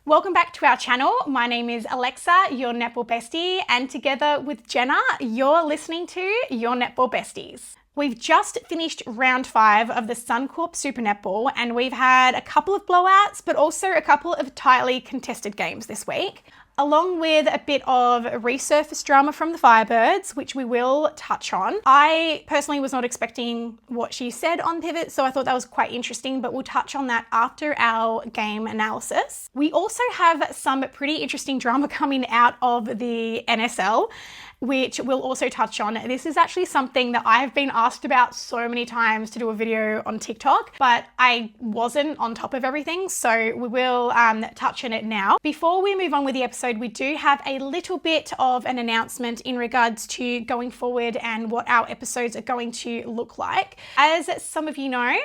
Welcome back to our channel. My name is Alexa, your Netball Bestie, and together with Jenna, you're listening to your Netball Besties. We've just finished round 5 of the Suncorp Super Netball, and we've had a couple of blowouts, but also a couple of tightly contested games this week, along with a bit of resurface drama from the Firebirds, which we will touch on. I personally was not expecting what she said on Pivot, so I thought that was quite interesting, but we'll touch on that after our game analysis. We also have some pretty interesting drama coming out of the NSL, which we'll also touch on. This is actually something that I've been asked about so many times to do a video on TikTok, but I wasn't on top of everything, so we will touch on it now. Before we move on with the episode, we do have a little bit of an announcement in regards to going forward and what our episodes are going to look like. As some of you know,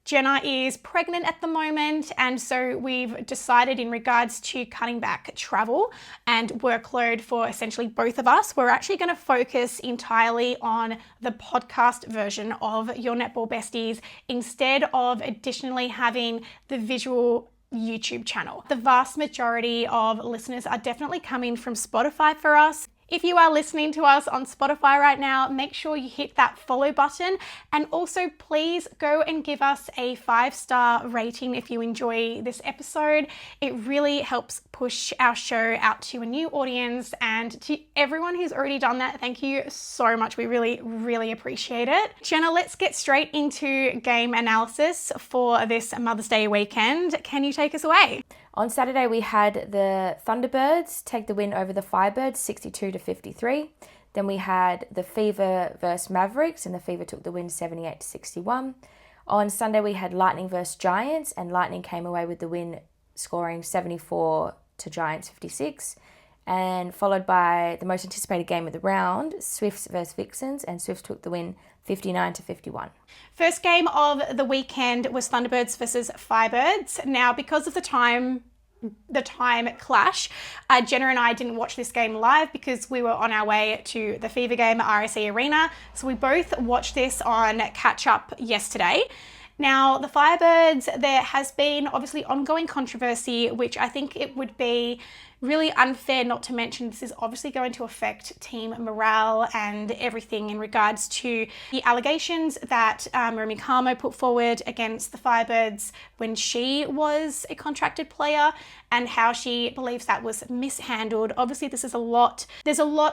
Jenna is pregnant at the moment, and so we've decided in regards to cutting back travel and workload for essentially both of us, we're actually going to focus entirely on the podcast version of Your Netball Besties instead of additionally having the visual YouTube channel. The vast majority of listeners are definitely coming from Spotify for us. If you are listening to us on Spotify right now, make sure you hit that follow button, and also please go and give us a 5-star rating if you enjoy this episode. It really helps push our show out to a new audience, and to everyone who's already done that, thank you so much. We really appreciate it. Jenna, let's get straight into game analysis for this Mother's Day weekend. Can you take us away? On Saturday, we had the Thunderbirds take the win over the Firebirds, 62-53. Then we had the Fever versus Mavericks, and the Fever took the win, 78-61. On Sunday, we had Lightning versus Giants, and Lightning came away with the win, scoring 74 to Giants 56. And followed by the most anticipated game of the round, Swifts versus Vixens, and Swifts took the win, 59-51. First game of the weekend was Thunderbirds versus Firebirds. Now, because of the time clash, Jenna and I didn't watch this game live because we were on our way to the Fever game at RSE Arena. So we both watched this on catch up yesterday. Now, the Firebirds, there has been obviously ongoing controversy, which I think it would be really unfair not to mention. This is obviously going to affect team morale and everything in regards to the allegations that Remy Carmo put forward against the Firebirds when she was a contracted player, and how she believes that was mishandled. Obviously, there's a lot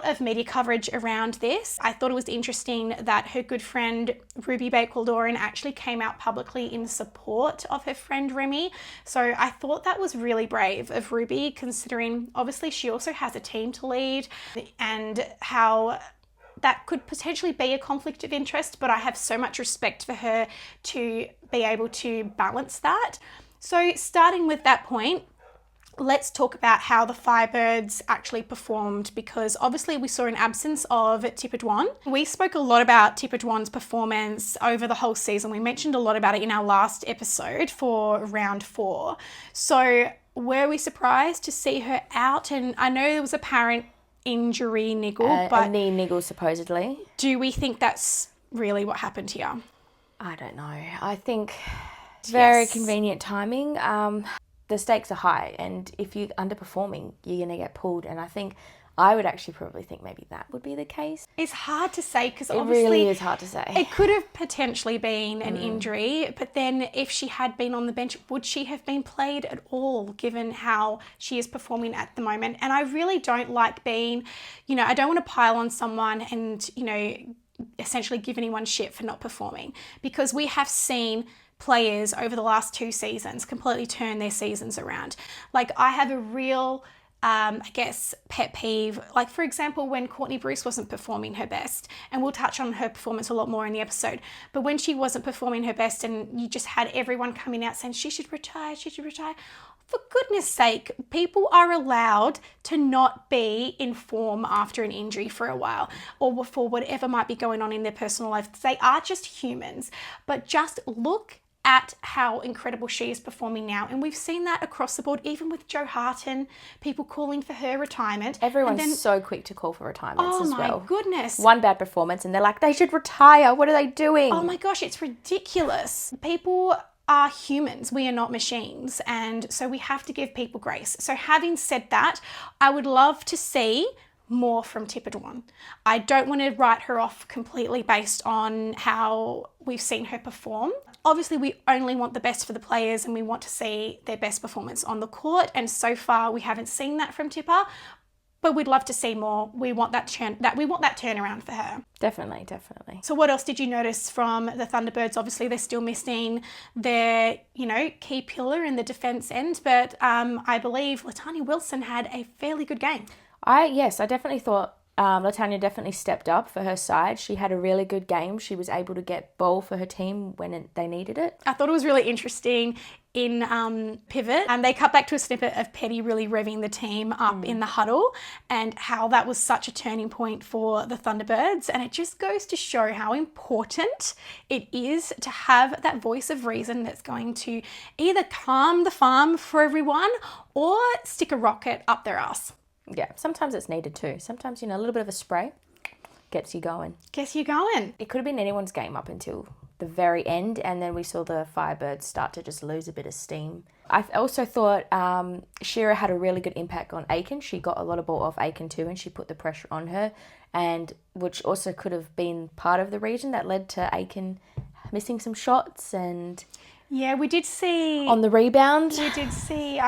of media coverage around this. I thought it was interesting that her good friend Ruby Bakewell-Doran actually came out publicly in support of her friend Remy. So I thought that was really brave of Ruby, considering obviously she also has a team to lead, and how that could potentially be a conflict of interest, but I have so much respect for her to be able to balance that. So starting with that point, let's talk about how the Firebirds actually performed, because obviously we saw an absence of Tipidwan. We spoke a lot about Tipidwan's performance over the whole season. We mentioned a lot about it in our last episode for round 4. So were we surprised to see her out? And I know there was apparent injury niggle, but a knee niggle supposedly. Do we think that's really what happened here? I don't know. I think very convenient timing. The stakes are high, and if you're underperforming, you're going to get pulled. And I would actually probably think maybe that would be the case. It's hard to say, because obviously it really is hard to say. It could have potentially been an injury, but then if she had been on the bench, would she have been played at all, given how she is performing at the moment? And I really don't like being, I don't want to pile on someone and, essentially give anyone shit for not performing, because we have seen players over the last 2 seasons completely turn their seasons around. Like, I have a real pet peeve. Like, for example, when Courtney Bruce wasn't performing her best, and we'll touch on her performance a lot more in the episode, but when she wasn't performing her best and you just had everyone coming out saying she should retire, for goodness sake, people are allowed to not be in form after an injury for a while, or for whatever might be going on in their personal life. They are just humans. But just look at how incredible she is performing now. And we've seen that across the board, even with Jo Harten, people calling for her retirement. Everyone's so quick to call for retirements as well. Oh my goodness. One bad performance and they're like, they should retire. What are they doing? Oh my gosh, it's ridiculous. People are humans. We are not machines. And so we have to give people grace. So having said that, I would love to see more from Tipper Dawn. I don't want to write her off completely based on how we've seen her perform. Obviously, we only want the best for the players and we want to see their best performance on the court. And so far, we haven't seen that from Tipper, but we'd love to see more. We want that turnaround for her. Definitely, definitely. So what else did you notice from the Thunderbirds? Obviously, they're still missing their, key pillar in the defense end, but I believe Latanya Wilson had a fairly good game. I definitely thought Latanya definitely stepped up for her side. She had a really good game. She was able to get ball for her team when they needed it. I thought it was really interesting in pivot. They cut back to a snippet of Petty really revving the team up in the huddle and how that was such a turning point for the Thunderbirds. And it just goes to show how important it is to have that voice of reason that's going to either calm the farm for everyone or stick a rocket up their ass. Yeah, sometimes it's needed too. Sometimes, a little bit of a spray gets you going. It could have been anyone's game up until the very end, and then we saw the Firebirds start to just lose a bit of steam. I also thought Shira had a really good impact on Aiken. She got a lot of ball off Aiken too, and she put the pressure on her, and which also could have been part of the reason that led to Aiken missing some shots. And yeah, we did see on the rebound. We did see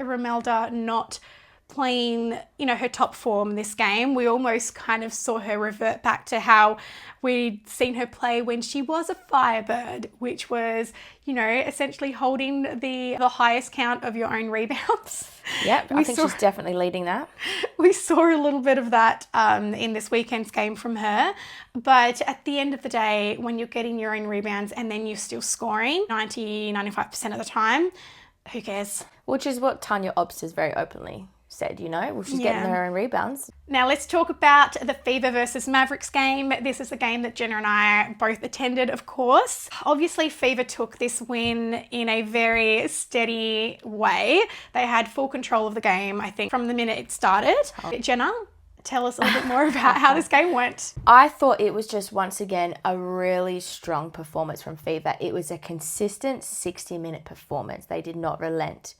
Romelda not playing, her top form this game. We almost kind of saw her revert back to how we'd seen her play when she was a Firebird, which was, essentially holding the highest count of your own rebounds. Yep, I think she's definitely leading that. We saw a little bit of that in this weekend's game from her. But at the end of the day, when you're getting your own rebounds and then you're still scoring 95% of the time, who cares? Which is what Tanya Obst has very openly said, she's getting her own rebounds. Now let's talk about the Fever versus Mavericks game. This is a game that Jenna and I both attended, of course. Obviously, Fever took this win in a very steady way. They had full control of the game, I think, from the minute it started. Jenna, tell us a little bit more about how this game went. I thought it was just, once again, a really strong performance from Fever. It was a consistent 60-minute performance. They did not relent.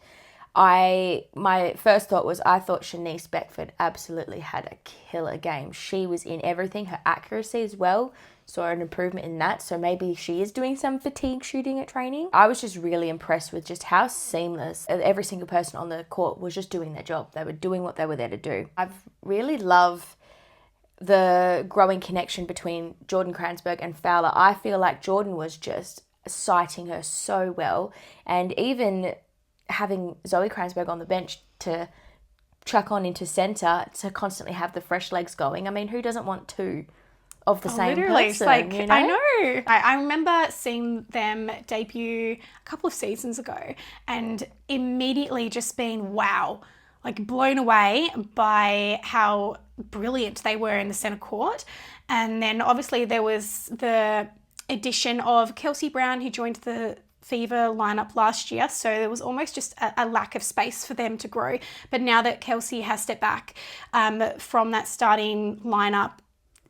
My first thought was I thought Shanice Beckford absolutely had a killer game. She was in everything. Her accuracy as well, saw an improvement in that. So maybe she is doing some fatigue shooting at training. I was just really impressed with just how seamless every single person on the court was just doing their job. They were doing what they were there to do. I've really loved the growing connection between Jordan Kranzberg and Fowler. I feel like Jordan was just citing her so well, and even having Zoe Kranzberg on the bench to chuck on into centre to constantly have the fresh legs going. I mean, who doesn't want two of the same literally, person? I know. I remember seeing them debut a couple of seasons ago and immediately just being blown away by how brilliant they were in the centre court. And then obviously there was the addition of Kelsey Brown, who joined the Fever lineup last year, so there was almost just a lack of space for them to grow. But now that Kelsey has stepped back from that starting lineup,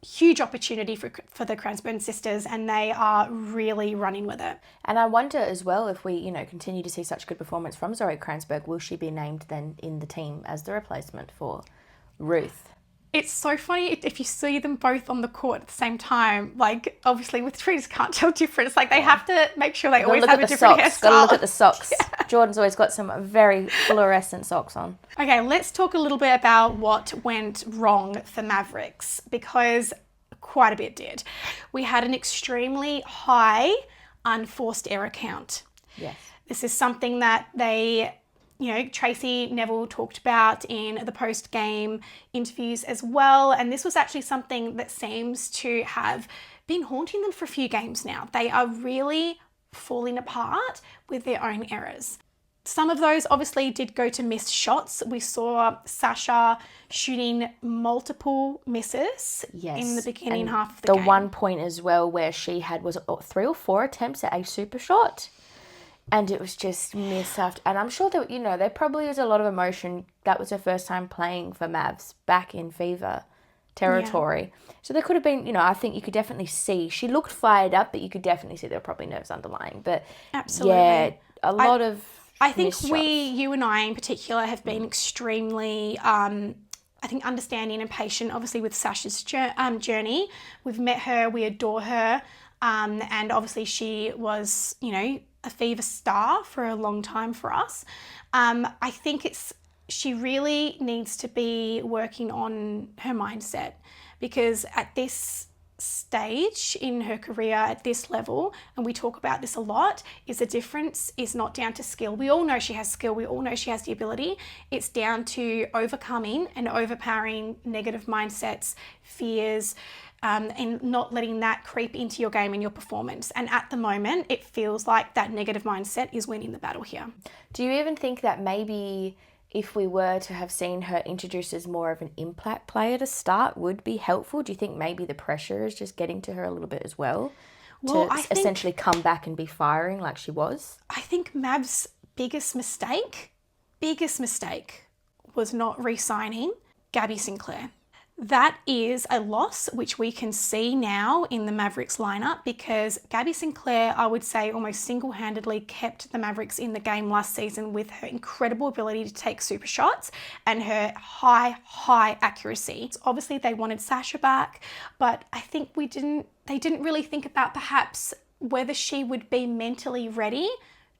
huge opportunity for the Kranzberg sisters, and they are really running with it. And I wonder as well, if we continue to see such good performance from Zoe Kranzberg, will she be named then in the team as the replacement for Ruth? It's so funny if you see them both on the court at the same time. Obviously with trees can't tell difference. They have to make sure they always have a different hairstyle. Gotta look at the socks. Yeah. Jordan's always got some very fluorescent socks on. Okay, let's talk a little bit about what went wrong for Mavericks, because quite a bit did. We had an extremely high unforced error count. Yes. This is something that they... Tracy Neville talked about in the post-game interviews as well. And this was actually something that seems to have been haunting them for a few games now. They are really falling apart with their own errors. Some of those obviously did go to missed shots. We saw Sasha shooting multiple misses in the beginning half of the game. The 1 point as well where she had, was it 3 or 4 attempts at a super shot? And it was just miss after, and I'm sure that, there probably is a lot of emotion. That was her first time playing for Mavs back in Fever. territory. So there could have been, I think you could definitely see, she looked fired up, but you could definitely see there were probably nerves underlying. But Absolutely. yeah, a lot of I think missed shots. you and I in particular have been extremely, I think, understanding and patient, obviously, with Sasha's journey. We've met her, we adore her, and obviously she was, a Fever star for a long time for us. I think she really needs to be working on her mindset, because at this stage in her career, at this level, and we talk about this a lot, is the difference is not down to skill. We all know she has skill, we all know she has the ability. It's down to overcoming and overpowering negative mindsets, fears, and not letting that creep into your game and your performance. And at the moment, it feels like that negative mindset is winning the battle here. Do you even think that maybe if we were to have seen her introduced as more of an impact player to start would be helpful? Do you think maybe the pressure is just getting to her a little bit as well? Essentially come back and be firing like she was? I think Mav's biggest mistake was not re-signing Gabby Sinclair. That is a loss which we can see now in the Mavericks lineup, because Gabby Sinclair, I would say, almost single-handedly kept the Mavericks in the game last season with her incredible ability to take super shots and her high accuracy. Obviously, they wanted Sasha back, but I think they didn't really think about perhaps whether she would be mentally ready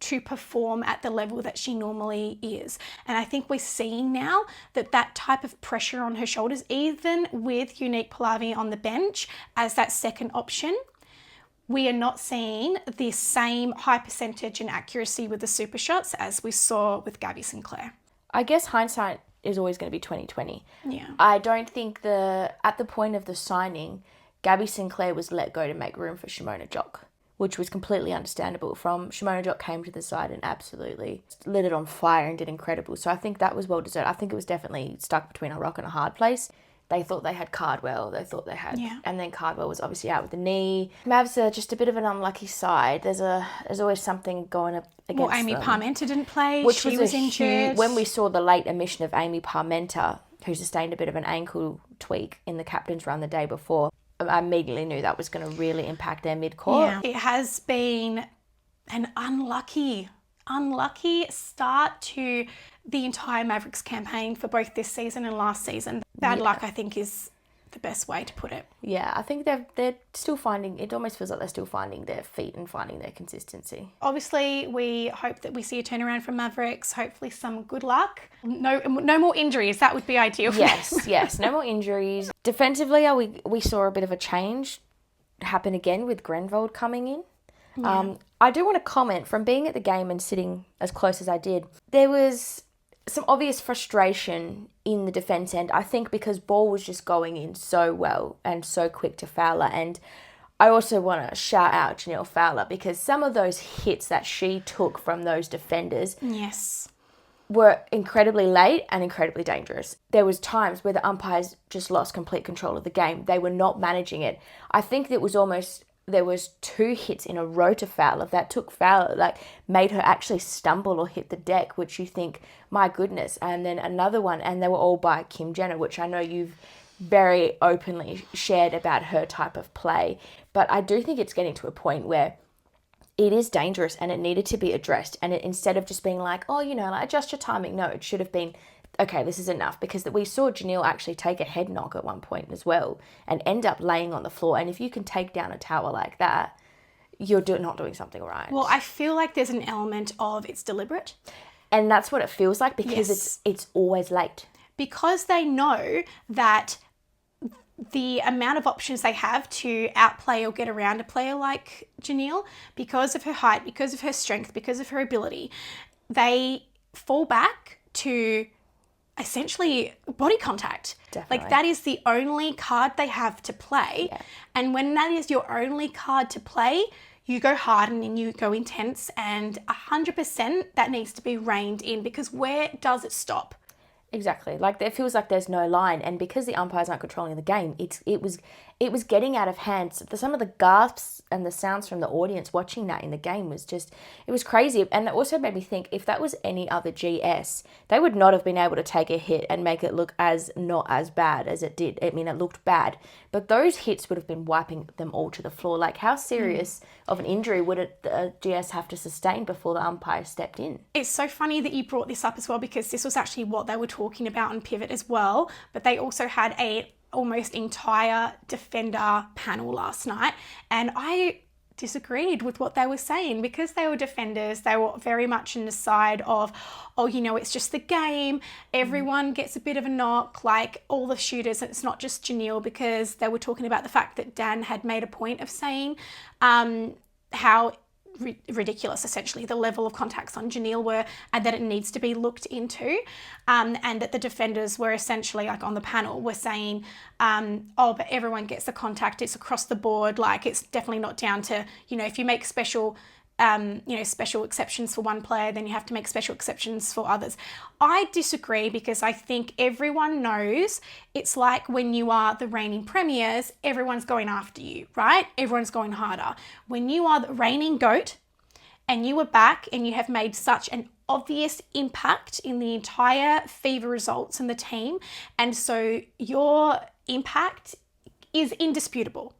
to perform at the level that she normally is. And I think we're seeing now that type of pressure on her shoulders, even with Unique Pallavi on the bench as that second option, we are not seeing the same high percentage and accuracy with the super shots as we saw with Gabby Sinclair. I guess hindsight is always going to be 2020. Yeah. I don't think at the point of the signing, Gabby Sinclair was let go to make room for Shimona Jock, which was completely understandable. Shimona Jock came to the side and absolutely lit it on fire and did incredible. So I think that was well deserved. I think it was definitely stuck between a rock and a hard place. They thought they had Cardwell. And then Cardwell was obviously out with the knee. Mavs are just a bit of an unlucky side. There's always something going up against them. Amy Parmenter didn't play. She was injured. When we saw the late admission of Amy Parmenter, who sustained a bit of an ankle tweak in the captain's run the day before, I immediately knew that was going to really impact their mid-court. Yeah. It has been an unlucky start to the entire Mavericks campaign for both this season and last season. Bad luck, I think, is the best way to put it. Yeah, I think they're still finding, it almost feels like they're still finding their feet and finding their consistency. Obviously, we hope that we see a turnaround from Mavericks. Hopefully some good luck. No more injuries. That would be ideal. Yes, no more injuries. Defensively, we saw a bit of a change happen again with Grenvold coming in. Yeah. I do want to comment, from being at the game and sitting as close as I did, there was some obvious frustration in the defence end, I think, because ball was just going in so well and so quick to Fowler. And I also want to shout out Janelle Fowler, because some of those hits that she took from those defenders were incredibly late and incredibly dangerous. There was times where the umpires just lost complete control of the game. They were not managing it. I think there was 2 hits in a row to Fowler that took Fowler, made her actually stumble or hit the deck, which you think, my goodness. And then another one, and they were all by Kim Jenna, which I know you've very openly shared about her type of play. But I do think it's getting to a point where it is dangerous and it needed to be addressed. And instead of just being adjust your timing, no, it should have been, okay, this is enough, because we saw Janelle actually take a head knock at one point as well and end up laying on the floor. And if you can take down a tower like that, you're not doing something right. Well, I feel like there's an element of it's deliberate. And that's what it feels like, because it's always late. Because they know that the amount of options they have to outplay or get around a player like Janelle, because of her height, because of her strength, because of her ability, they fall back to essentially body contact. Definitely. That is the only card they have to play. Yeah. And when that is your only card to play, you go hard and you go intense, and 100% that needs to be reined in, because where does it stop? Exactly. Like, it feels like there's no line, and because the umpires aren't controlling the game, it was getting out of hand. Some of the gasps and the sounds from the audience watching that in the game was just, it was crazy. And it also made me think, if that was any other GS, they would not have been able to take a hit and make it look as not as bad as it did. I mean, it looked bad, but those hits would have been wiping them all to the floor. Like, how serious of an injury would a GS have to sustain before the umpire stepped in? It's so funny that you brought this up as well, because this was actually what they were talking about on Pivot as well, but they also had a almost entire defender panel last night, and I disagreed with what they were saying, because they were defenders. They were very much in the side of, oh, you know, it's just the game, everyone gets a bit of a knock, like all the shooters, and it's not just Janelle, because they were talking about the fact that Dan had made a point of saying how ridiculous essentially the level of contacts on Janelle were, and that it needs to be looked into, and that the defenders were essentially, like, on the panel were saying, oh, but everyone gets the contact, it's across the board, like, it's definitely not down to, you know, if you make special special exceptions for one player, then you have to make special exceptions for others. I disagree, because I think everyone knows it's like when you are the reigning premiers, everyone's going after you, right? Everyone's going harder. When you are the reigning GOAT and you are back and you have made such an obvious impact in the entire Fever results and the team, and so your impact is indisputable.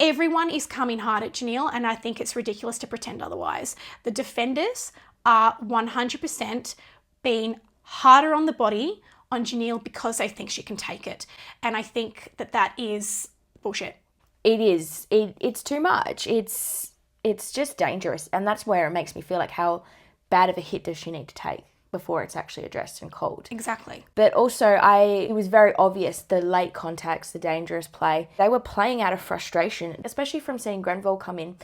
Everyone is coming hard at Janelle, and I think it's ridiculous to pretend otherwise. The defenders are 100% being harder on the body on Janelle because they think she can take it. And I think that is bullshit. It is. It's too much. It's just dangerous. And that's where it makes me feel like, how bad of a hit does she need to take before it's actually addressed and called? Exactly. But also, it was very obvious, the late contacts, the dangerous play. They were playing out of frustration, especially from seeing Grenville come in.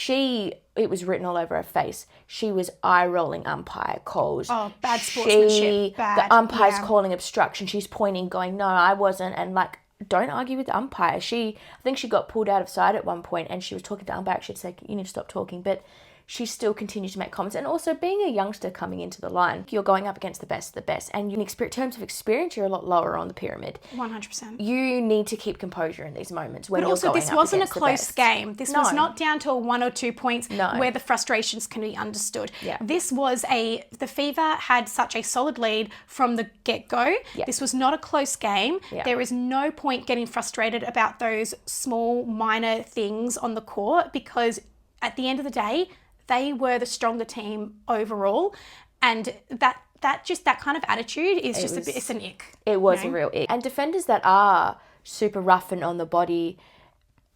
It was written all over her face. She was eye-rolling umpire calls. Oh, bad sportsmanship. The umpire's calling obstruction. She's pointing, going, no, I wasn't. And, like, don't argue with the umpire. I think she got pulled out of sight at one point, and she was talking to the umpire. She'd say, you need to stop talking. But she still continues to make comments. And also, being a youngster coming into the line, you're going up against the best of the best. And in terms of experience, you're a lot lower on the pyramid. 100%. You need to keep composure in these moments when but you're going up against the best. But also, this wasn't a close game. This was not down to 1 or 2 points where the frustrations can be understood. Yeah. This was the Fever had such a solid lead from the get-go. Yeah. This was not a close game. Yeah. There is no point getting frustrated about those small, minor things on the court, because at the end of the day, they were the stronger team overall, and that kind of attitude is it's an ick. It was a real ick. And defenders that are super rough and on the body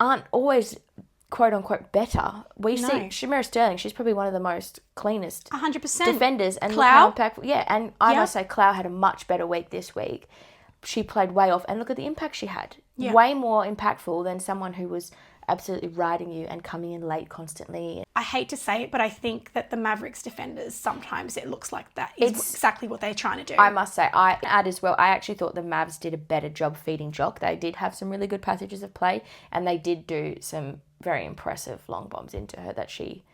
aren't always quote unquote better. We see Shamira Sterling, she's probably one of the most cleanest 100% defenders, and look how impactful. Yeah, and I must say, Clow had a much better week this week. She played way off, and look at the impact she had. Yeah. Way more impactful than someone who was absolutely riding you and coming in late constantly. I hate to say it, but I think that the Mavericks defenders, sometimes it looks like that is exactly what they're trying to do. I must say, I add as well, I actually thought the Mavs did a better job feeding Jock. They did have some really good passages of play, and they did do some very impressive long bombs into her that she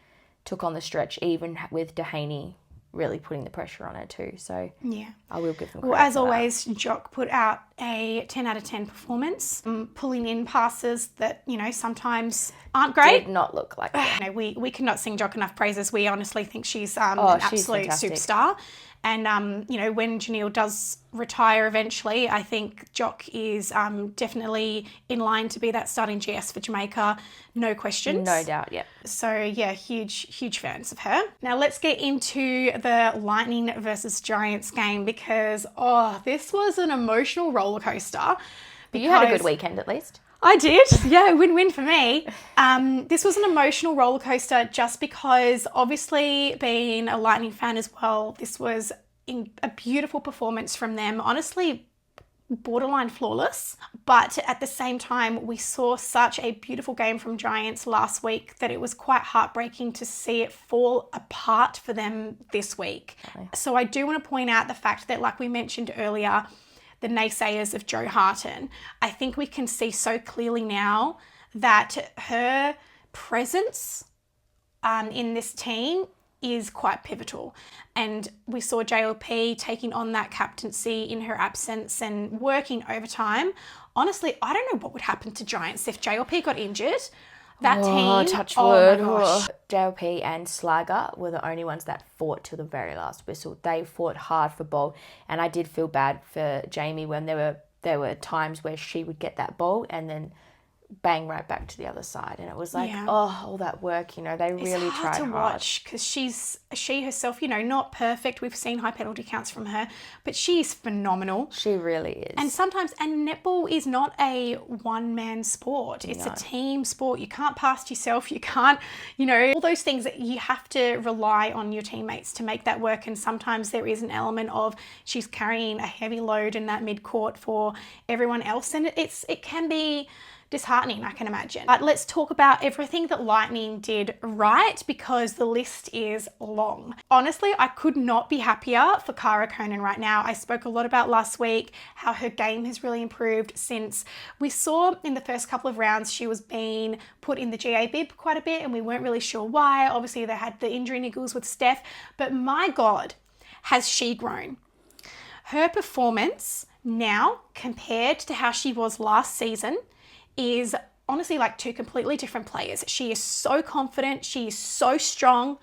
took on the stretch, even with Dehaney really putting the pressure on her too. So yeah, I will give them credit. Well, as always, Jock put out a 10 out of 10 performance, pulling in passes that, you know, sometimes aren't great. Did not look like that. You know, we cannot sing Jock enough praises. We honestly think she's an absolute superstar. And, you know, when Janelle does retire eventually, I think Jock is definitely in line to be that starting GS for Jamaica. No questions. No doubt, yeah. So, yeah, huge fans of her. Now, let's get into the Lightning versus Giants game, because, this was an emotional roller coaster. But you had a good weekend at least. I did. Yeah, win-win for me. This was an emotional roller coaster just because, obviously, being a Lightning fan as well, this was a beautiful performance from them. Honestly, borderline flawless. But at the same time, we saw such a beautiful game from Giants last week that it was quite heartbreaking to see it fall apart for them this week. Okay. So I do want to point out the fact that, like we mentioned earlier, the naysayers of Jo Harten, I think we can see so clearly now that her presence in this team is quite pivotal. And we saw JLP taking on that captaincy in her absence and working overtime. Honestly, I don't know what would happen to Giants if JLP got injured. That team, touch oh wood. my gosh. JLP and Slager were the only ones that fought till the very last whistle. They fought hard for ball, and I did feel bad for Jamie when there were times where she would get that ball and then bang right back to the other side, and it was like, all that work, they really tried hard. To watch because she herself, not perfect. We've seen high penalty counts from her, but she's phenomenal. She really is. And netball is not a one-man sport. It's a team sport. You can't pass yourself. You can't, all those things that you have to rely on your teammates to make that work. And sometimes there is an element of she's carrying a heavy load in that mid-court for everyone else, and it can be disheartening, I can imagine. But let's talk about everything that Lightning did right, because the list is long. Honestly, I could not be happier for Cara Conan right now. I spoke a lot about last week how her game has really improved since we saw in the first couple of rounds she was being put in the GA bib quite a bit, and we weren't really sure why. Obviously, they had the injury niggles with Steph, but my God, has she grown. Her performance now compared to how she was last season is honestly like two completely different players. She is so confident. She is so strong.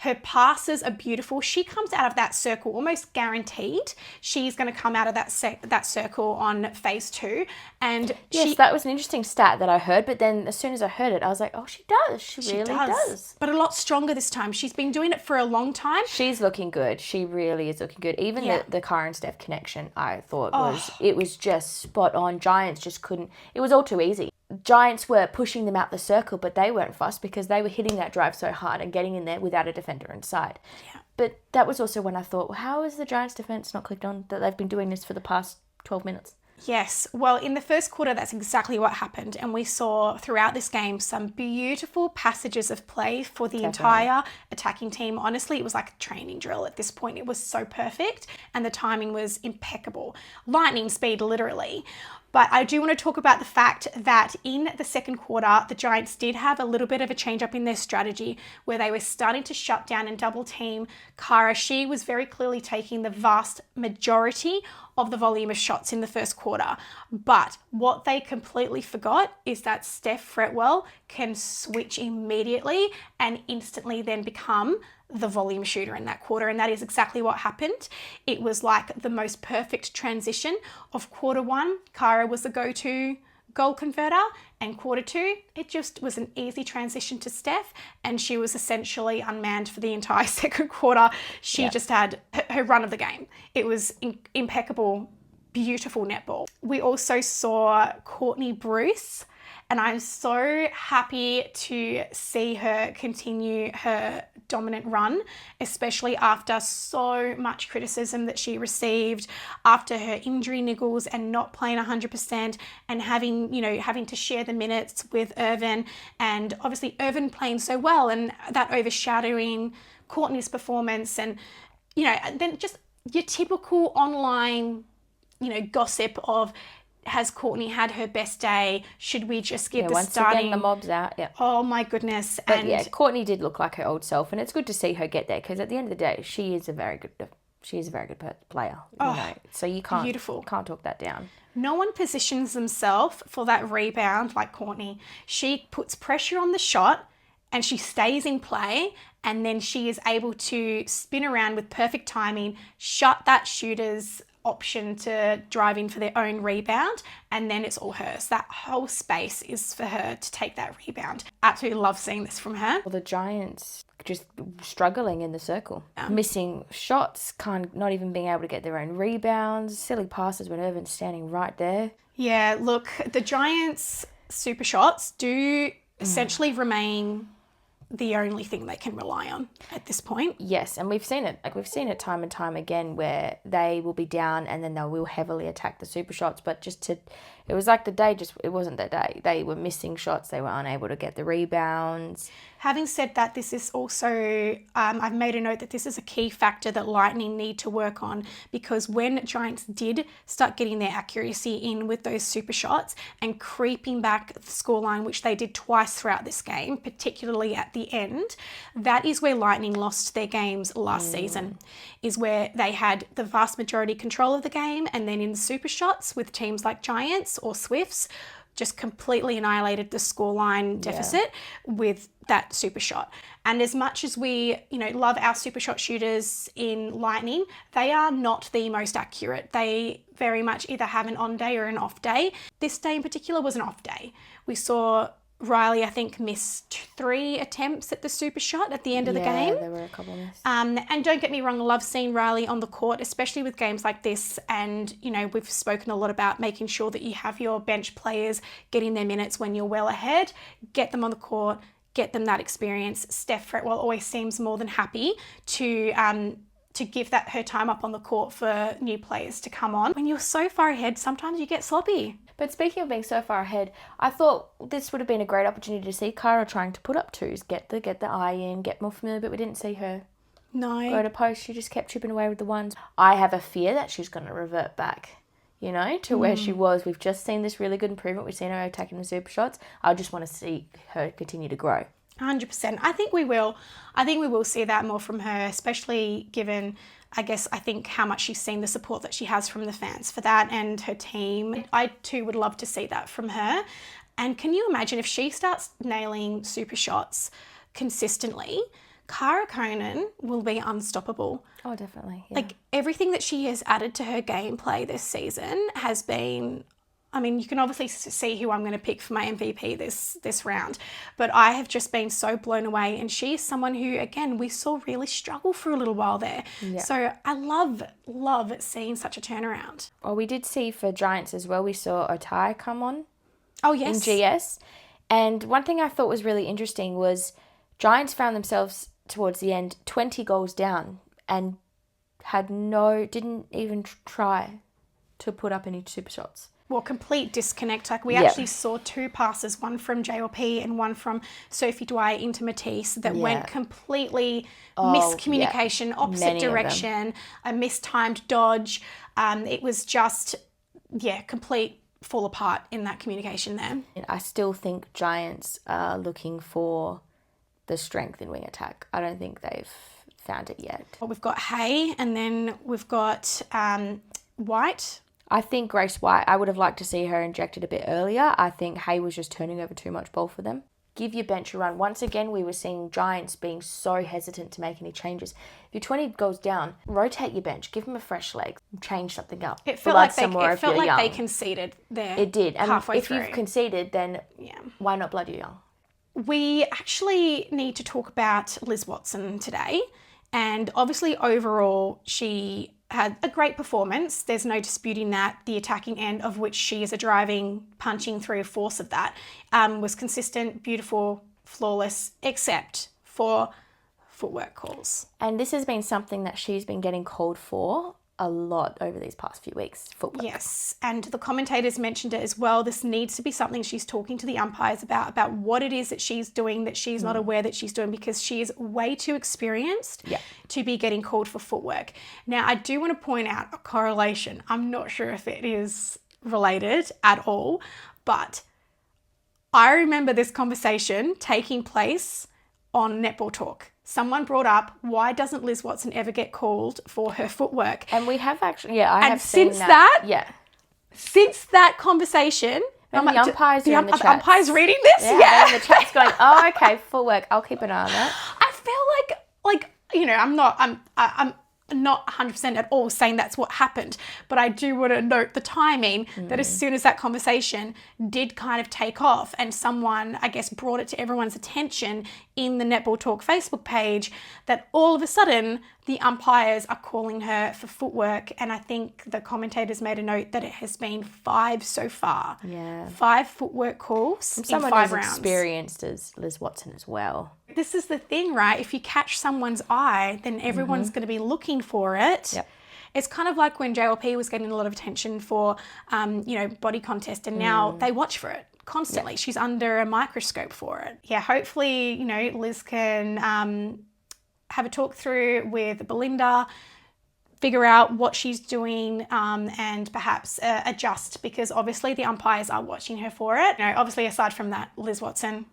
Her passes are beautiful. She comes out of that circle almost guaranteed. She's going to come out of that circle on phase 2. And yes, that was an interesting stat that I heard. But then as soon as I heard it, I was like, oh, she does. She really does. But a lot stronger this time. She's been doing it for a long time. She's looking good. She really is looking good. Even the Cara and Steph connection, I thought was just spot on. Giants just couldn't. It was all too easy. Giants were pushing them out the circle, but they weren't fussed because they were hitting that drive so hard and getting in there without a defender inside. Yeah. But that was also when I thought, well, how is the Giants defense not clicked on that they've been doing this for the past 12 minutes? Yes, well, in the first quarter, that's exactly what happened. And we saw throughout this game some beautiful passages of play for the entire attacking team. Honestly, it was like a training drill at this point. It was so perfect and the timing was impeccable. Lightning speed, literally. But I do want to talk about the fact that in the second quarter, the Giants did have a little bit of a change up in their strategy where they were starting to shut down and double team Cara. She was very clearly taking the vast majority of the volume of shots in the first quarter. But what they completely forgot is that Steph Fretwell can switch immediately and instantly then become the volume shooter in that quarter, and that is exactly what happened. It was like the most perfect transition of quarter 1. Cara was the go-to goal converter, and quarter 2, it just was an easy transition to Steph, and she was essentially unmanned for the entire second quarter. She just had her run of the game. It was impeccable, beautiful netball. We also saw Courtney Bruce, and I'm so happy to see her continue her dominant run, especially after so much criticism that she received after her injury niggles and not playing 100% and having to share the minutes with Irvin, and obviously Irvin playing so well and that overshadowing Courtney's performance, and then just your typical online gossip of, has Courtney had her best day? Should we just give the once starting... again, the mob's out. Yeah. Oh my goodness. But Courtney did look like her old self, and it's good to see her get there because at the end of the day, she is a very good player. So you can't talk that down. No one positions themselves for that rebound like Courtney. She puts pressure on the shot and she stays in play, and then she is able to spin around with perfect timing, shut that shooter's option to drive in for their own rebound, and then it's all hers. That whole space is for her to take that rebound. Absolutely love seeing this from her. Well, the Giants just struggling in the circle, missing shots, not even being able to get their own rebounds, silly passes when Irvin's standing right there. Yeah, look, the Giants' super shots do essentially remain the only thing they can rely on at this point. Yes, and we've seen it. We've seen it time and time again where they will be down and then they will heavily attack the super shots. But just to it was like it wasn't their day. They were missing shots. They were unable to get the rebounds. Having said that, this is also, I've made a note that this is a key factor that Lightning need to work on, because when Giants did start getting their accuracy in with those super shots and creeping back the scoreline, which they did twice throughout this game, particularly at the end, that is where Lightning lost their games last season, is where they had the vast majority control of the game, and then in super shots with teams like Giants or Swifts, just completely annihilated the scoreline deficit with that super shot. And as much as we, love our super shot shooters in Lightning, they are not the most accurate. They very much either have an on day or an off day. This day in particular was an off day. We saw Riley, I think, missed 3 attempts at the super shot at the end of the game. Yeah, there were a couple missed. And don't get me wrong, I love seeing Riley on the court, especially with games like this. And, we've spoken a lot about making sure that you have your bench players getting their minutes when you're well ahead. Get them on the court, get them that experience. Steph Fretwell always seems more than happy to give that her time up on the court for new players to come on. When you're so far ahead, sometimes you get sloppy. But speaking of being so far ahead, I thought this would have been a great opportunity to see Kyra trying to put up twos, get the eye in, get more familiar, but we didn't see her go to post. She just kept chipping away with the ones. I have a fear that she's going to revert back, to where she was. We've just seen this really good improvement. We've seen her attacking the super shots. I just want to see her continue to grow. 100%. I think we will. I think we will see that more from her, especially given, I think how much she's seen the support that she has from the fans for that and her team. I too would love to see that from her. And can you imagine if she starts nailing super shots consistently, Cara Conan will be unstoppable. Oh, definitely. Yeah. Like, everything that she has added to her gameplay this season has been, you can obviously see who I'm going to pick for my MVP this round, but I have just been so blown away. And she is someone who, again, we saw really struggle for a little while there. Yeah. So I love seeing such a turnaround. Well, we did see for Giants as well, we saw Otai come on. Oh, yes. In GS. And one thing I thought was really interesting was Giants found themselves towards the end 20 goals down and didn't even try to put up any super shots. Well, complete disconnect. Like, we actually saw 2 passes, one from JLP and one from Sophie Dwyer into Matisse that went completely miscommunication, opposite direction, a mistimed dodge. It was just, complete fall apart in that communication there. I still think Giants are looking for the strength in wing attack. I don't think they've found it yet. Well, we've got Hay, and then we've got White. I think Grace White, I would have liked to see her injected a bit earlier. I think Hay was just turning over too much ball for them. Give your bench a run. Once again, we were seeing Giants being so hesitant to make any changes. If you're 20 goals down, rotate your bench. Give them a fresh leg. Change something up. It felt like they conceded there. It did. And if you've conceded, then why not blood you young? We actually need to talk about Liz Watson today. And obviously, overall, she had a great performance. There's no disputing that. The attacking end, of which she is a driving, punching through force of that, was consistent, beautiful, flawless, except for footwork calls. And this has been something that she's been getting called for a lot over these past few weeks, footwork. Yes, and the commentators mentioned it as well. This needs to be something she's talking to the umpires about what it is that she's doing that she's not aware that she's doing, because she is way too experienced to be getting called for footwork. Now, I do want to point out a correlation. I'm not sure if it is related at all, but I remember this conversation taking place on Netball Talk. Someone brought up, why doesn't Liz Watson ever get called for her footwork? And we have actually, I have seen that. Since that conversation, the umpires are in the chat. The umpires reading this? And the chat's going, oh, okay, footwork. I'll keep an eye on that. I feel like I'm not 100% at all saying that's what happened, but I do want to note the timing that as soon as that conversation did kind of take off and someone, I guess, brought it to everyone's attention in the Netball Talk Facebook page, that all of a sudden the umpires are calling her for footwork. And I think the commentators made a note that it has been 5 so far. Yeah. 5 footwork calls in 5 rounds. Someone as experienced as Liz Watson as well. This is the thing, right? If you catch someone's eye, then everyone's going to be looking for it. Yep. It's kind of like when JLP was getting a lot of attention for, body contest, and now they watch for it constantly. She's under a microscope for it. Yeah, hopefully, Liz can have a talk through with Belinda, figure out what she's doing, and perhaps adjust, because obviously the umpires are watching her for it. Obviously, aside from that, Liz Watson,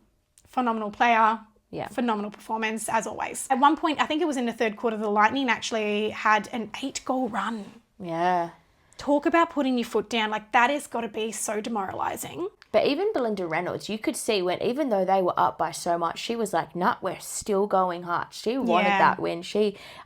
phenomenal player. Yeah. Phenomenal performance, as always. At one point, I think it was in the third quarter, the Lightning actually had an 8-goal run. Yeah. Talk about putting your foot down. Like, that has got to be so demoralising. But even Belinda Reynolds, you could see when, even though they were up by so much, she was like, nah, we're still going hard. She wanted that win.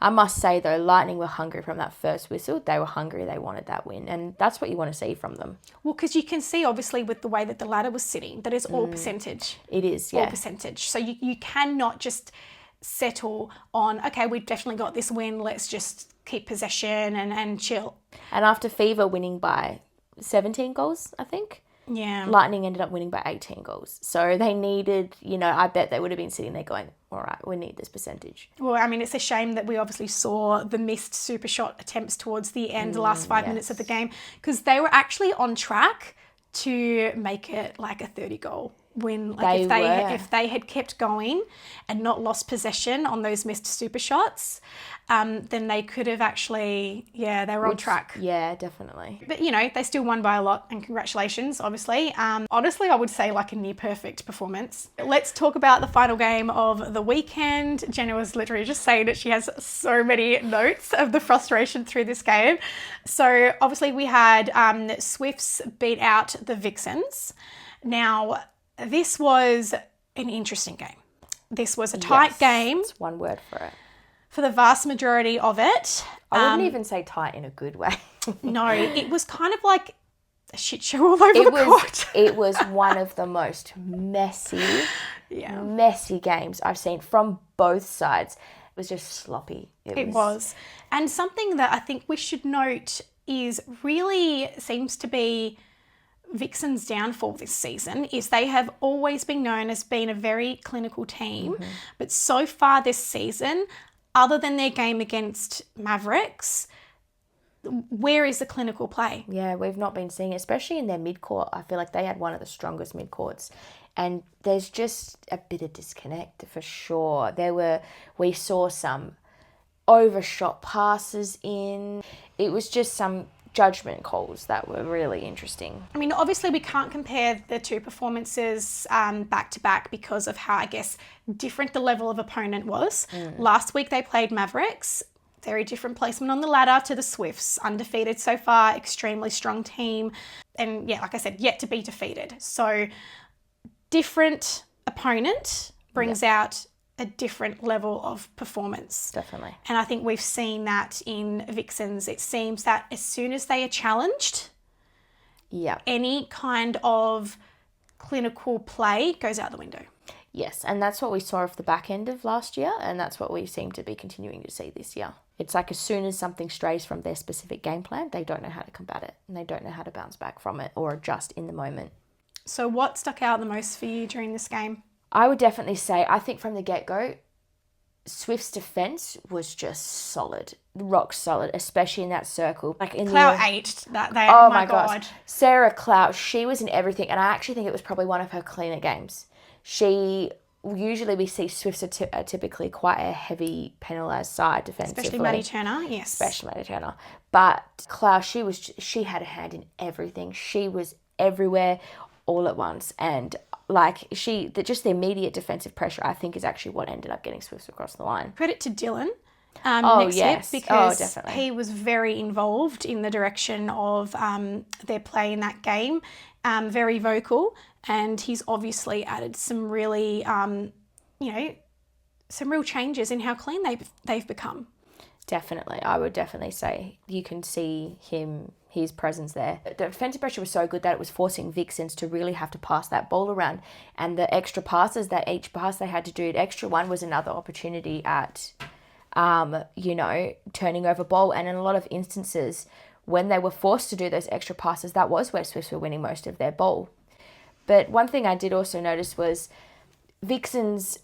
I must say though, Lightning were hungry from that first whistle. They were hungry. They wanted that win. And that's what you want to see from them. Well, because you can see, obviously, with the way that the ladder was sitting, that is all percentage. It is, yeah. All percentage. So you cannot just settle on, okay, we've definitely got this win. Let's just keep possession and chill. And after Fever winning by 17 goals, I think. Yeah. Lightning ended up winning by 18 goals. So they needed, I bet they would have been sitting there going, all right, we need this percentage. Well, I mean, it's a shame that we obviously saw the missed super shot attempts towards the end, the last 5 minutes of the game, because they were actually on track to make it like a 30-goal win. Like if they had kept going and not lost possession on those missed super shots, then they could have actually, they were on track. Yeah, definitely. But, they still won by a lot, and congratulations, obviously. Honestly, I would say like a near perfect performance. Let's talk about the final game of the weekend. Jenna was literally just saying that she has so many notes of the frustration through this game. So obviously we had Swifts beat out the Vixens. Now, this was an interesting game. This was a tight game. That's one word for it. For the vast majority of it. I wouldn't even say tight in a good way. No, it was kind of like a shit show all over the court. It was one of the most messy games I've seen from both sides. It was just sloppy. It was. And something that I think we should note is really seems to be Vixens' downfall this season is they have always been known as being a very clinical team. Mm-hmm. But so far this season, other than their game against Mavericks, where is the clinical play? Yeah, we've not been seeing it, especially in their mid-court. I feel like they had one of the strongest mid-courts. And there's just a bit of disconnect for sure. We saw some overshot passes in. It was just some judgment calls that were really interesting. I mean, obviously we can't compare the two performances back to back because of how, I guess, different the level of opponent was. Last week they played Mavericks, very different placement on the ladder to the Swifts, undefeated so far, extremely strong team, and like I said, yet to be defeated. So different opponent brings out a different level of performance. Definitely. And I think we've seen that in Vixens. It seems that as soon as they are challenged, any kind of clinical play goes out the window. Yes, and that's what we saw off the back end of last year, and that's what we seem to be continuing to see this year. It's like as soon as something strays from their specific game plan, they don't know how to combat it, and they don't know how to bounce back from it or adjust in the moment. So what stuck out the most for you during this game? I would definitely say, I think from the get-go, Swift's defense was just solid, rock solid, especially in that circle. Like in Clout 8, oh my God. Sarah Clout, she was in everything, and I actually think it was probably one of her cleaner games. Usually we see Swifts are typically quite a heavy penalised side defensively. Especially Maddie Turner, yes. Especially Maddie Turner. But Clout, she had a hand in everything. She was everywhere all at once, and just the immediate defensive pressure, I think, is actually what ended up getting Swifts across the line. Credit to Dylan. Because he was very involved in the direction of their play in that game, very vocal, and he's obviously added some really, some real changes in how clean they've become. Definitely. I would definitely say you can see his presence there. The defensive pressure was so good that it was forcing Vixens to really have to pass that ball around. And the extra passes that each pass they had to do, the extra one was another opportunity at, turning over ball. And in a lot of instances, when they were forced to do those extra passes, that was where Swifts were winning most of their ball. But one thing I did also notice was Vixens,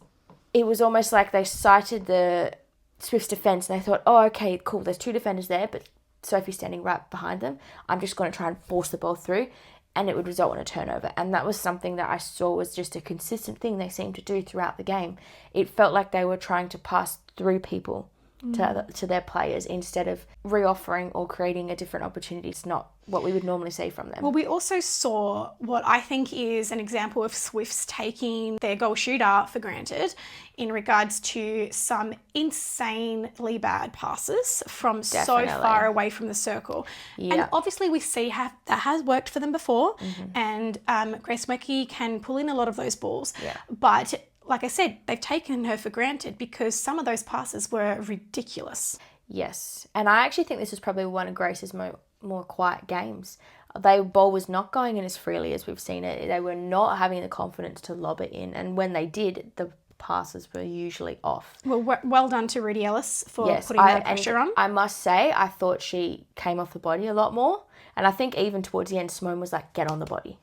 it was almost like they cited the Swifts defence and they thought, oh, okay, cool, there's two defenders there, but Sophie standing right behind them, I'm just going to try and force the ball through, and it would result in a turnover. And that was something that I saw was just a consistent thing they seemed to do throughout the game. It felt like they were trying to pass through people to their players instead of reoffering or creating a different opportunity. It's not what we would normally see from them. Well, we also saw what I think is an example of Swifts taking their goal shooter for granted in regards to some insanely bad passes from so far away from the circle. And obviously we see that has worked for them before, and Grace Mweke can pull in a lot of those balls. But like I said, they've taken her for granted because some of those passes were ridiculous. Yes, and I actually think this was probably one of Grace's more quiet games. The ball was not going in as freely as we've seen it. They were not having the confidence to lob it in, and when they did, the passes were usually off. Well done to Rudy Ellis for putting that pressure on. I must say, I thought she came off the body a lot more, and I think even towards the end, Simone was like, get on the body.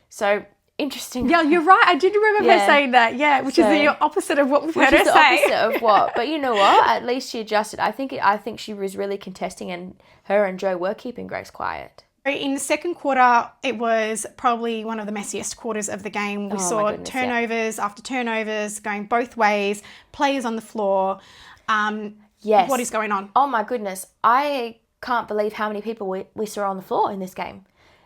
So interesting. Yeah, you're right. I did remember her saying that. Yeah, which is the opposite of what we've heard her say. Opposite of what? But you know what? At least she adjusted. I think she was really contesting, and her and Jo were keeping Grace quiet. In the second quarter, it was probably one of the messiest quarters of the game. We saw turnovers after turnovers going both ways, players on the floor. Yes. What is going on? Oh my goodness. I can't believe how many people we saw on the floor in this game.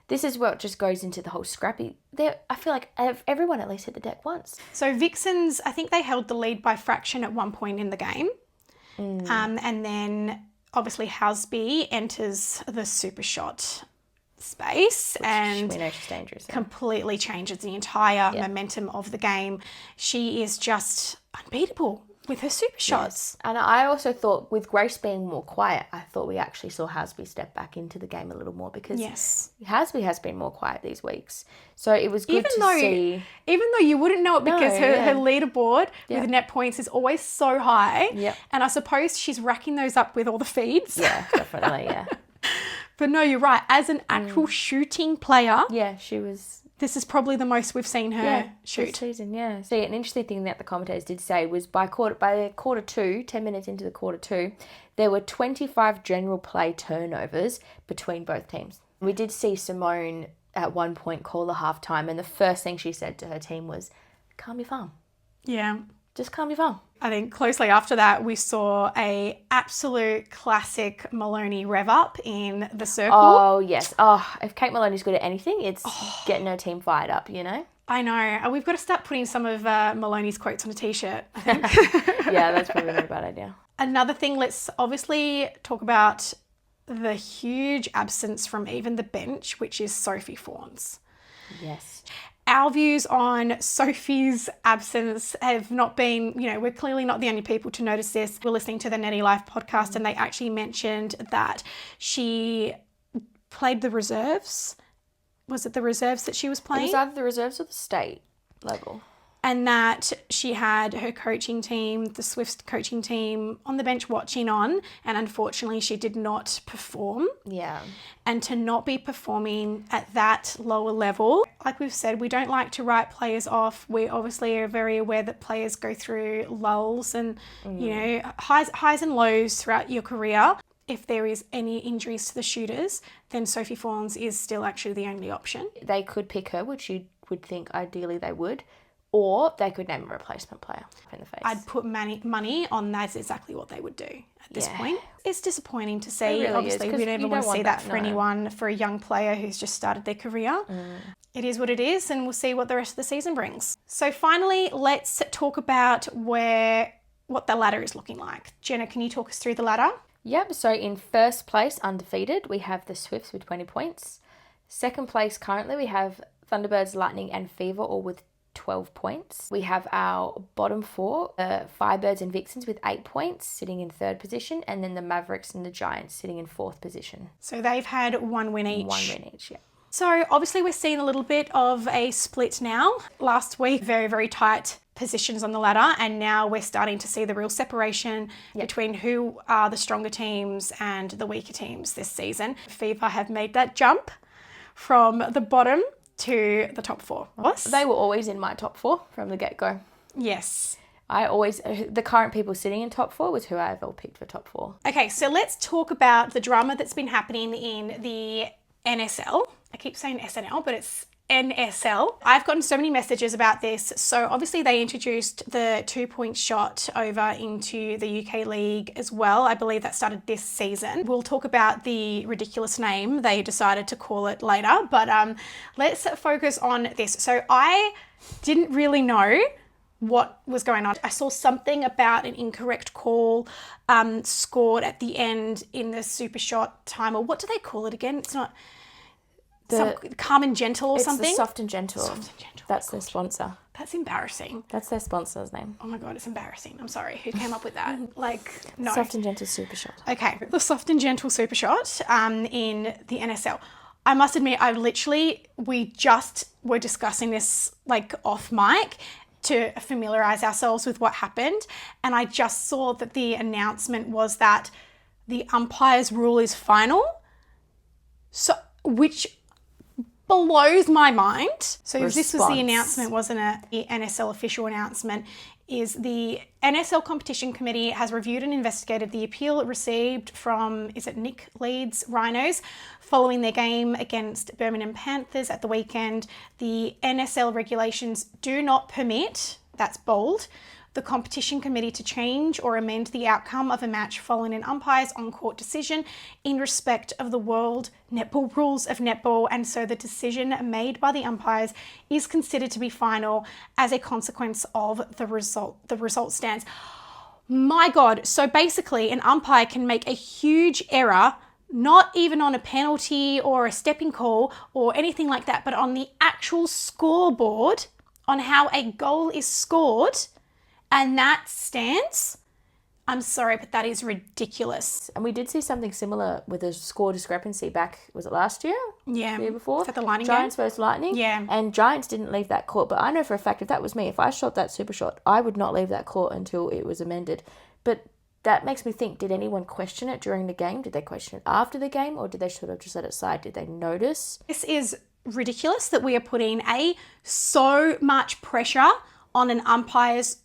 This is what just goes into the whole scrappy. I feel like everyone at least hit the deck once. So Vixens, I think they held the lead by fraction at one point in the game. And then obviously Houseby enters the super shot space, and we know she's dangerous. Completely changes the entire momentum of the game. She is just unbeatable with her super shots. And I also thought with Grace being more quiet, I thought we actually saw Houseby step back into the game a little more because Houseby has been more quiet these weeks. So it was good to see. Even though you wouldn't know it because her leaderboard with net points is always so high. And I suppose she's racking those up with all the feeds. Yeah, definitely, yeah. But no, you're right. As an actual shooting player. Yeah, she was. This is probably the most we've seen her shoot. This season, yeah. See, an interesting thing that the commentators did say was by quarter two, 10 minutes into the quarter two, there were 25 general play turnovers between both teams. We did see Simone at one point call a halftime, and the first thing she said to her team was, calm your farm. Yeah. Just calm your farm. I think closely after that, we saw a absolute classic Maloney rev up in the circle. Oh, yes. Oh, if Kate Maloney's good at anything, it's getting her team fired up, you know? I know. We've got to start putting some of Maloney's quotes on a T-shirt, I think. Yeah, that's probably not a bad idea. Another thing, let's obviously talk about the huge absence from even the bench, which is Sophie Fawns. Yes. Our views on Sophie's absence have not been, we're clearly not the only people to notice this. We're listening to the Netty Life podcast and they actually mentioned that she played the reserves. Was it the reserves that she was playing? It was either the reserves or the state level. And that she had her coaching team, the Swifts coaching team, on the bench watching on, and unfortunately she did not perform. Yeah. And to not be performing at that lower level, like we've said, we don't like to write players off. We obviously are very aware that players go through lulls and, highs and lows throughout your career. If there is any injuries to the shooters, then Sophie Fawns is still actually the only option. They could pick her, which you would think ideally they would. Or they could name a replacement player in the face. I'd put money on that's exactly what they would do at this point. It's disappointing to see. It really Obviously, we never want to see that for no. anyone, for a young player who's just started their career. It is what it is, and we'll see what the rest of the season brings. So finally, let's talk about what the ladder is looking like. Jenna, can you talk us through the ladder? Yep, so in first place, undefeated, we have the Swifts with 20 points. Second place, currently, we have Thunderbirds, Lightning and Fever, all with 12 points. We have our bottom four, Firebirds and Vixens with 8 points, sitting in third position, and then the Mavericks and the Giants sitting in fourth position. So they've had one win each. One win each, yeah. So obviously we're seeing a little bit of a split now. Last week, very, very tight positions on the ladder, and now we're starting to see the real separation between who are the stronger teams and the weaker teams this season. Fever have made that jump from the bottom to the top four. They were always in my top four from the get-go. Yes. The current people sitting in top 4 was who I've all picked for top 4. Okay, so let's talk about the drama that's been happening in the NSL. I keep saying SNL, but it's NSL. I've gotten so many messages about this. So obviously they introduced the 2-point shot over into the UK League as well. I believe that started this season. We'll talk about the ridiculous name they decided to call it later, but let's focus on this. So I didn't really know what was going on. I saw something about an incorrect call scored at the end in the super shot time, or what do they call it again? It's not... calm and gentle or something? It's the soft and gentle. Soft and gentle. That's their sponsor. That's embarrassing. That's their sponsor's name. Oh my God, it's embarrassing. I'm sorry. Who came up with that? No. Soft and gentle super shot. Okay. The soft and gentle super shot in the NSL. I must admit, we just were discussing this off mic to familiarize ourselves with what happened. And I just saw that the announcement was that the umpire's rule is final. So, which blows my mind. So this was the announcement, wasn't it? The NSL official announcement is the NSL Competition Committee has reviewed and investigated the appeal received from, Nick Leeds Rhinos following their game against Birmingham Panthers at the weekend. The NSL regulations do not permit, that's bold, the competition committee to change or amend the outcome of a match following an umpire's on-court decision in respect of the World Netball Rules of Netball, and so the decision made by the umpires is considered to be final as a consequence of the result. The result stands. My God. So basically, an umpire can make a huge error, not even on a penalty or a stepping call or anything like that, but on the actual scoreboard, on how a goal is scored, and that stands. I'm sorry, but that is ridiculous. And we did see something similar with a score discrepancy back, was it last year? Yeah. The year before? For the Lightning Giants game? versus Lightning? Yeah. And Giants didn't leave that court. But I know for a fact, if that was me, if I shot that super shot, I would not leave that court until it was amended. But that makes me think, did anyone question it during the game? Did they question it after the game? Or did they sort of just let it slide? Did they notice? This is ridiculous that we are putting so much pressure on an umpire's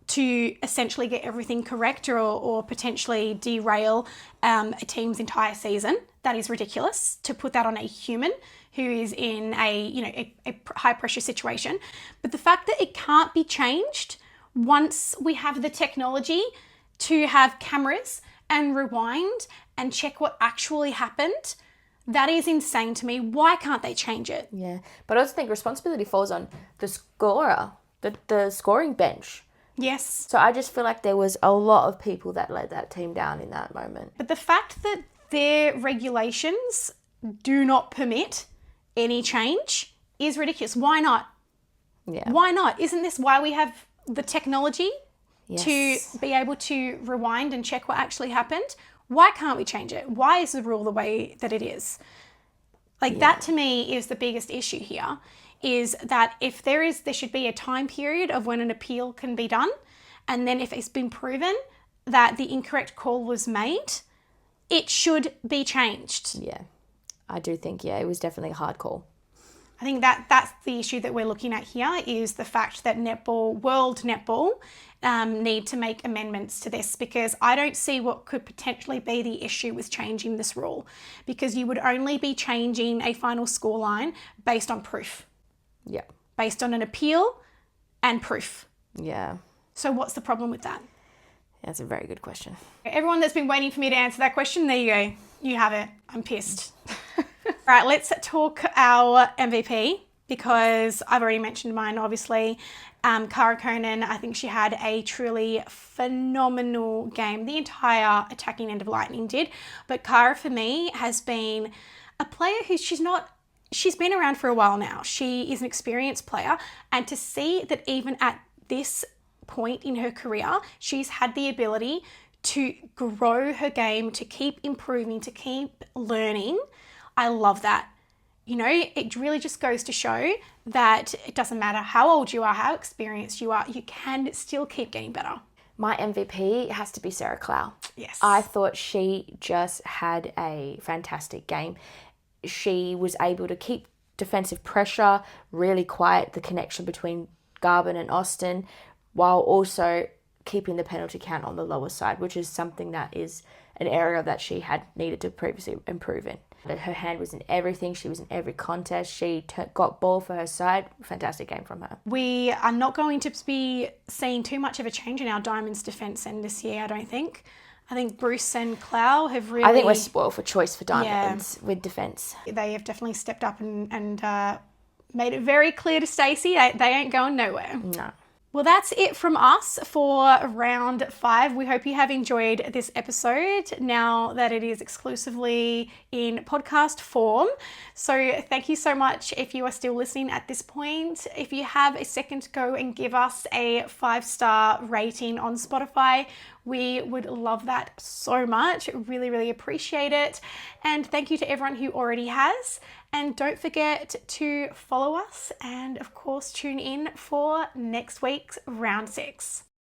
to essentially get everything correct or potentially derail a team's entire season. That is ridiculous to put that on a human who is in a high pressure situation. But the fact that it can't be changed once we have the technology to have cameras and rewind and check what actually happened, that is insane to me. Why can't they change it? Yeah, but I also think responsibility falls on the scorer, the scoring bench. Yes. So I just feel like there was a lot of people that let that team down in that moment. But the fact that their regulations do not permit any change is ridiculous. Why not? Yeah. Why not? Isn't this why we have the technology Yes. to be able to rewind and check what actually happened? Why can't we change it? Why is the rule the way that it is? That to me is the biggest issue here. Is that if there should be a time period of when an appeal can be done, and then if it's been proven that the incorrect call was made, it should be changed. Yeah, I do think, it was definitely a hard call. I think that's the issue that we're looking at here, is the fact that World Netball need to make amendments to this, because I don't see what could potentially be the issue with changing this rule, because you would only be changing a final scoreline based on proof. Yeah. Based on an appeal and proof. Yeah. So what's the problem with that? That's a very good question. Everyone that's been waiting for me to answer that question, there you go. You have it. I'm pissed. All right, let's talk our MVP, because I've already mentioned mine, obviously. Cara Conan, I think she had a truly phenomenal game. The entire attacking end of Lightning did. But Cara, for me, has been a player who she's been around for a while now. She is an experienced player, and to see that even at this point in her career, she's had the ability to grow her game, to keep improving, to keep learning. I love that. It really just goes to show that it doesn't matter how old you are, how experienced you are, you can still keep getting better. My MVP has to be Sarah Clow. Yes. I thought she just had a fantastic game. She was able to keep defensive pressure, really quiet the connection between Garvin and Austin, while also keeping the penalty count on the lower side, which is something that is an area that she had needed to previously improve in. Her hand was in everything. She was in every contest. She got ball for her side. Fantastic game from her. We are not going to be seeing too much of a change in our Diamonds defence end this year, I don't think. I think Bruce and Clow have really... I think we're spoiled for choice for Diamonds with defence. They have definitely stepped up and made it very clear to Stacey they ain't going nowhere. No. Well, that's it from us for round 5. We hope you have enjoyed this episode now that it is exclusively in podcast form. So thank you so much if you are still listening at this point. If you have a second to go and give us a 5-star rating on Spotify, we would love that so much. Really, really appreciate it. And thank you to everyone who already has. And don't forget to follow us and, of course, tune in for next week's round 6.